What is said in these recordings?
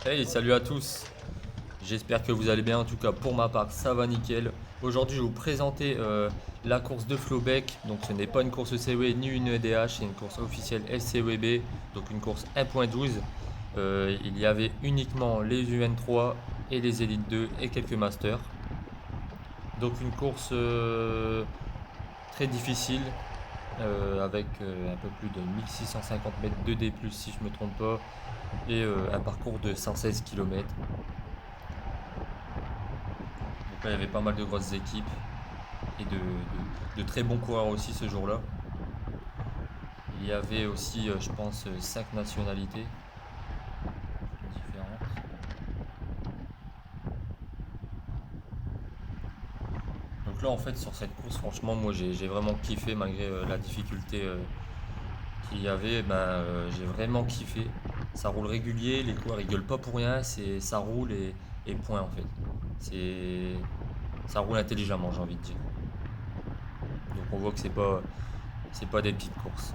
Hey, salut à tous. J'espère que vous allez bien. En tout cas, pour ma part, ça va nickel. Aujourd'hui, je vais vous présenter la course de Flowbeck. Donc, ce n'est pas une course CW ni une EDH, c'est une course officielle SCWB. Donc, une course 1.12. Il y avait uniquement les UN3 et les Elite 2 et quelques Masters. Donc, une course très difficile avec un peu plus de 1650 mètres de D+, si je ne me trompe pas, et un parcours de 116 km. Donc là, il y avait pas mal de grosses équipes et de très bons coureurs aussi ce jour-là. Il y avait aussi, je pense, 5 nationalités différentes. Donc là, en fait, sur cette course, franchement, moi, j'ai vraiment kiffé malgré la difficulté qu'il y avait. J'ai vraiment kiffé. Ça roule régulier, les coureurs ils gueulent pas pour rien, ça roule et point en fait. C'est, ça roule intelligemment, j'ai envie de dire. Donc on voit que c'est pas des petites courses.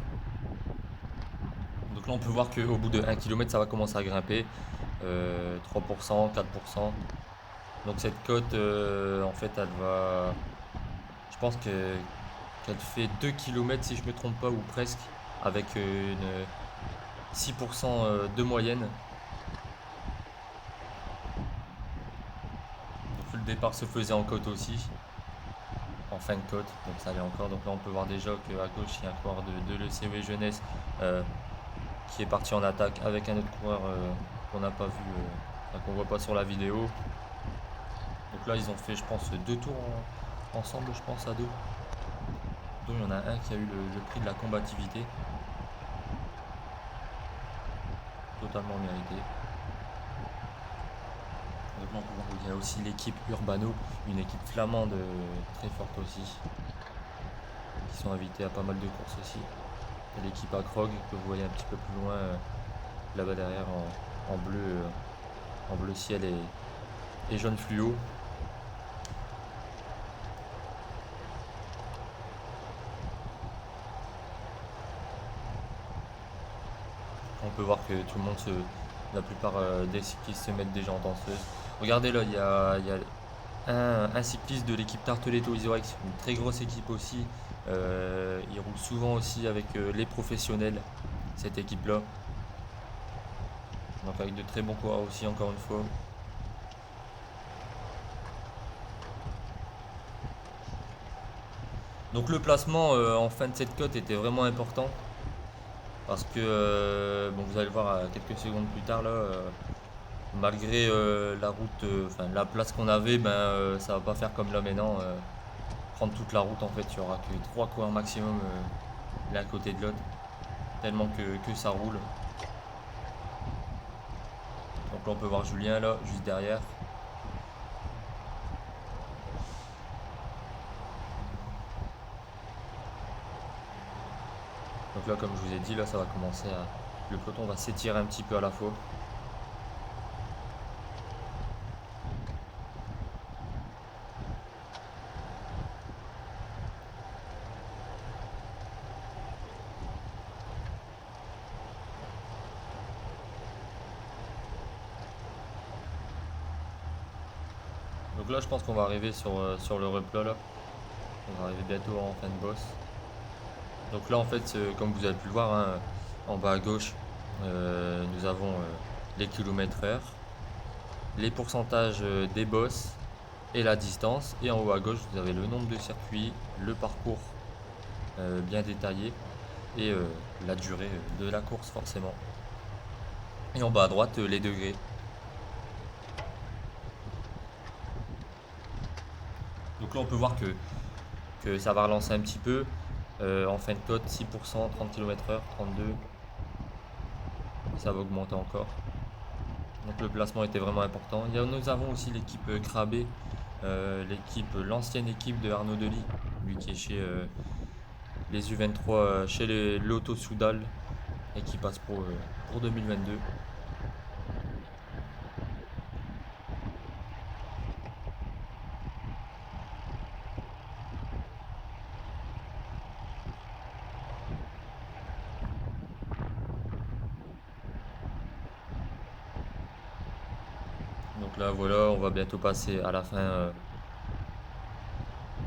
Donc là, on peut voir qu'au bout de 1 km, ça va commencer à grimper. 3%, 4%. Donc cette cote, en fait, elle va... Je pense qu'elle fait 2 km si je me trompe pas, ou presque, avec une 6% de moyenne. Donc le départ se faisait en côte aussi, en fin de côte, donc ça allait encore. Donc là, on peut voir déjà qu'à gauche, il y a un coureur de l'ECW Jeunesse euh, qui est parti en attaque avec un autre coureur qu'on n'a pas vu, qu'on voit pas sur la vidéo. Donc là, ils ont fait, je pense, deux tours ensemble, je pense, à deux. Donc il y en a un qui a eu le prix de la combativité, totalement mérité. Donc là, on peut voir qu'il y a aussi l'équipe Urbano, une équipe flamande très forte aussi, qui sont invités à pas mal de courses aussi. Il y a l'équipe Akrog que vous voyez un petit peu plus loin, là-bas derrière, en bleu ciel et jaune fluo. On peut voir que tout le monde la plupart des cyclistes se mettent déjà en danseuse. Regardez là, il y a un cycliste de l'équipe Tarteletto Isorex, une très grosse équipe aussi. Il roule souvent aussi avec les professionnels, cette équipe-là. Donc avec de très bons coureurs aussi, encore une fois. Donc le placement en fin de cette cote était vraiment important. Parce que, bon, vous allez le voir quelques secondes plus tard, là, malgré la route, enfin la place qu'on avait, ça va pas faire comme là maintenant. Prendre toute la route, en fait, il y aura que 3 coureurs maximum l'un à côté de l'autre. Tellement que ça roule. Donc là, on peut voir Julien, là, juste derrière. Donc là, comme je vous ai dit, là, ça va commencer à... Le peloton va s'étirer un petit peu à la fois. Donc là, je pense qu'on va arriver sur le replat, là. On va arriver bientôt en fin de boss. Donc là, en fait, comme vous avez pu le voir, hein, en bas à gauche, nous avons les kilomètres heure, les pourcentages des bosses et la distance. Et en haut à gauche, vous avez le nombre de circuits, le parcours bien détaillé et la durée de la course forcément. Et en bas à droite, les degrés. Donc là, on peut voir que ça va relancer un petit peu. En fin de côte, 6%, 30 km/h, 32. Et ça va augmenter encore. Donc le placement était vraiment important. Nous avons aussi l'équipe Krabé, l'ancienne équipe de Arnaud Delis, lui qui est chez les U23, chez les Lotto Soudal et qui passe pour 2022. Là voilà, on va bientôt passer à la fin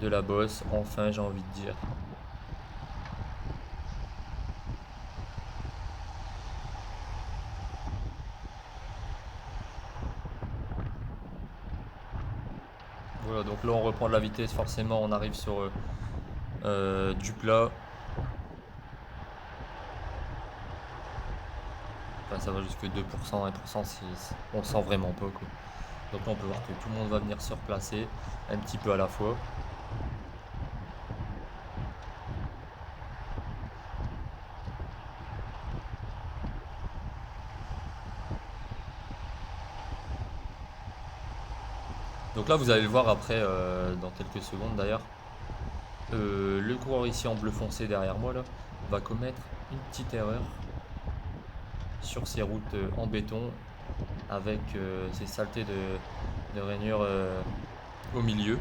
de la bosse. Enfin, j'ai envie de dire. Voilà, donc là on reprend de la vitesse, forcément on arrive sur du plat. Enfin, ça va jusque 2%, 1%, on le sent vraiment pas quoi. Donc là on peut voir que tout le monde va venir se replacer un petit peu à la fois. Donc là vous allez le voir après dans quelques secondes d'ailleurs. Le coureur ici en bleu foncé derrière moi là va commettre une petite erreur sur ces routes en béton avec ces saletés de rainures au milieu.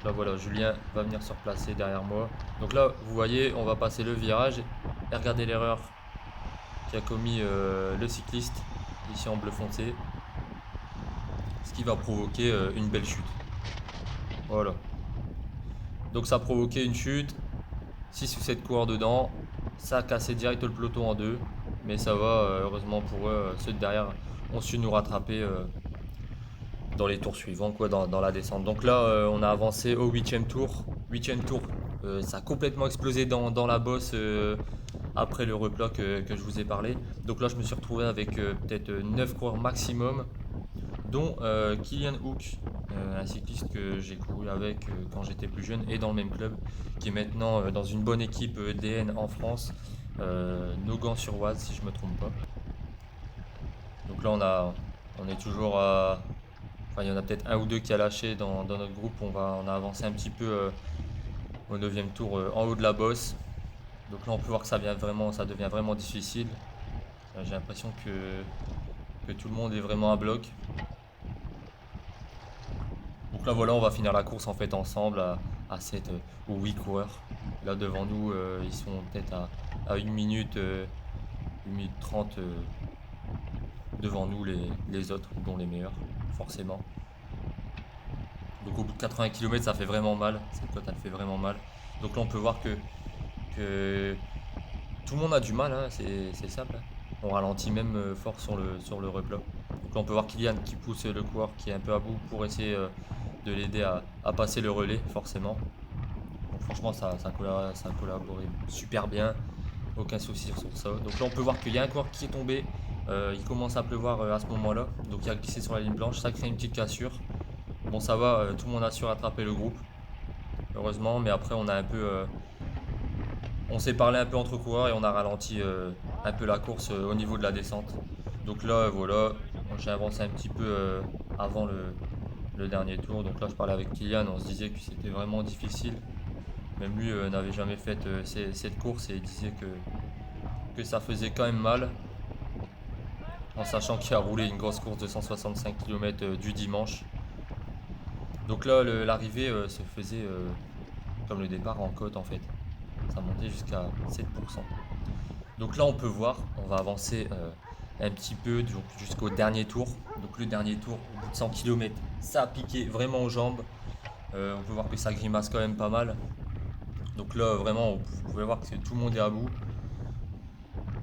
Là voilà, Julien va venir se replacer derrière moi. Donc là, vous voyez, on va passer le virage et regardez l'erreur qu'a commis le cycliste ici en bleu foncé, ce qui va provoquer une belle chute. Voilà. Donc ça a provoqué une chute, 6 ou 7 coureurs dedans, ça a cassé direct le peloton en deux, mais ça va, heureusement pour eux, ceux de derrière ont su nous rattraper dans les tours suivants, quoi, dans la descente. Donc là, on a avancé au 8ème tour. 8ème tour, ça a complètement explosé dans la bosse après le replat que je vous ai parlé. Donc là, je me suis retrouvé avec peut-être 9 coureurs maximum, dont Kylian Hook, un cycliste que j'ai couru avec quand j'étais plus jeune et dans le même club, qui est maintenant dans une bonne équipe DN en France, Nogent-sur-Oise si je me trompe pas. Donc là, on est toujours à. Enfin, il y en a peut-être un ou deux qui a lâché dans notre groupe. On a avancé un petit peu au 9ème tour en haut de la bosse. Donc là, on peut voir que ça devient vraiment difficile. J'ai l'impression que tout le monde est vraiment à bloc. Donc là, voilà, on va finir la course en fait ensemble à 7 ou 8 coureurs. Là, devant nous, ils sont peut-être à 1 minute, 1 minute 30 devant nous, les autres, dont les meilleurs, forcément. Donc au bout de 80 km, ça fait vraiment mal. Cette côte, elle fait vraiment mal. Donc là, on peut voir que tout le monde a du mal, hein, c'est simple, hein. On ralentit même fort sur le replat. Donc là, on peut voir Kylian qui pousse le coureur qui est un peu à bout pour essayer de l'aider à passer le relais, forcément. Donc franchement, ça a collaboré super bien. Aucun souci sur ça. Donc là, on peut voir qu'il y a un coureur qui est tombé. Il commence à pleuvoir à ce moment-là. Donc il a glissé sur la ligne blanche. Ça crée une petite cassure. Bon, ça va, tout le monde a su rattraper le groupe. Heureusement, mais après, on s'est parlé un peu entre coureurs et on a ralenti un peu la course au niveau de la descente. Donc là, voilà, j'ai avancé un petit peu avant le dernier tour. Donc là, je parlais avec Kylian, on se disait que c'était vraiment difficile. Même lui n'avait jamais fait cette course et il disait que ça faisait quand même mal. En sachant qu'il a roulé une grosse course de 165 km du dimanche. Donc là, l'arrivée se faisait comme le départ en côte en fait. Ça montait jusqu'à 7%. Donc là, on peut voir, on va avancer un petit peu jusqu'au dernier tour. Donc le dernier tour, au bout de 100 km, ça a piqué vraiment aux jambes. On peut voir que ça grimace quand même pas mal. Donc là, vraiment, vous pouvez voir que tout le monde est à bout.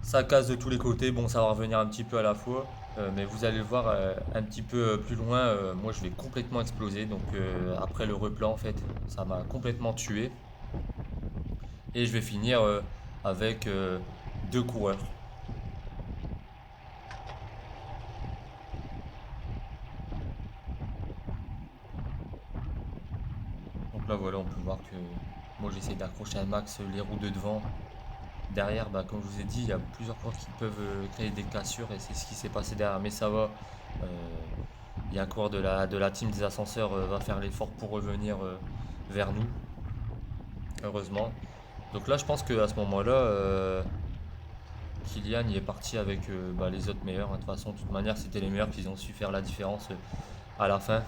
Ça casse de tous les côtés. Bon, ça va revenir un petit peu à la fois. Mais vous allez le voir un petit peu plus loin. Moi, je vais complètement exploser. Donc après le replan, en fait, ça m'a complètement tué. Et je vais finir avec deux coureurs. Donc là voilà, on peut voir que moi j'essaie d'accrocher un max les roues de devant. Derrière, bah, comme je vous ai dit, il y a plusieurs coureurs qui peuvent créer des cassures et c'est ce qui s'est passé derrière. Mais ça va. Euh, il y a un coureur de la team des ascenseurs va faire l'effort pour revenir vers nous. Heureusement. Donc là je pense qu'à ce moment-là, Kylian y est parti avec bah, les autres meilleurs, hein. De toute façon, de toute manière, c'était les meilleurs qui ont su faire la différence à la fin.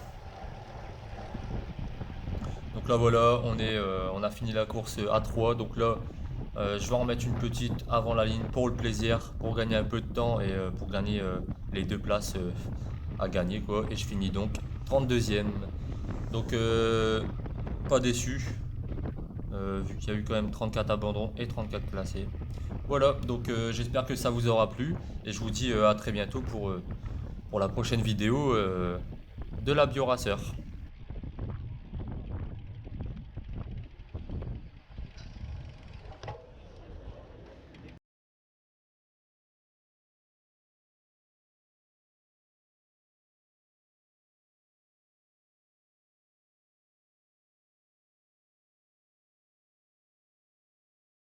Donc là voilà, on a fini la course à 3. Donc là, Je vais en remettre une petite avant la ligne pour le plaisir, pour gagner un peu de temps et pour gagner les 2 places à gagner quoi. Et je finis donc 32e. Donc pas déçu, vu qu'il y a eu quand même 34 abandons et 34 placés. Voilà, donc j'espère que ça vous aura plu et je vous dis à très bientôt pour la prochaine vidéo de la BioRacer.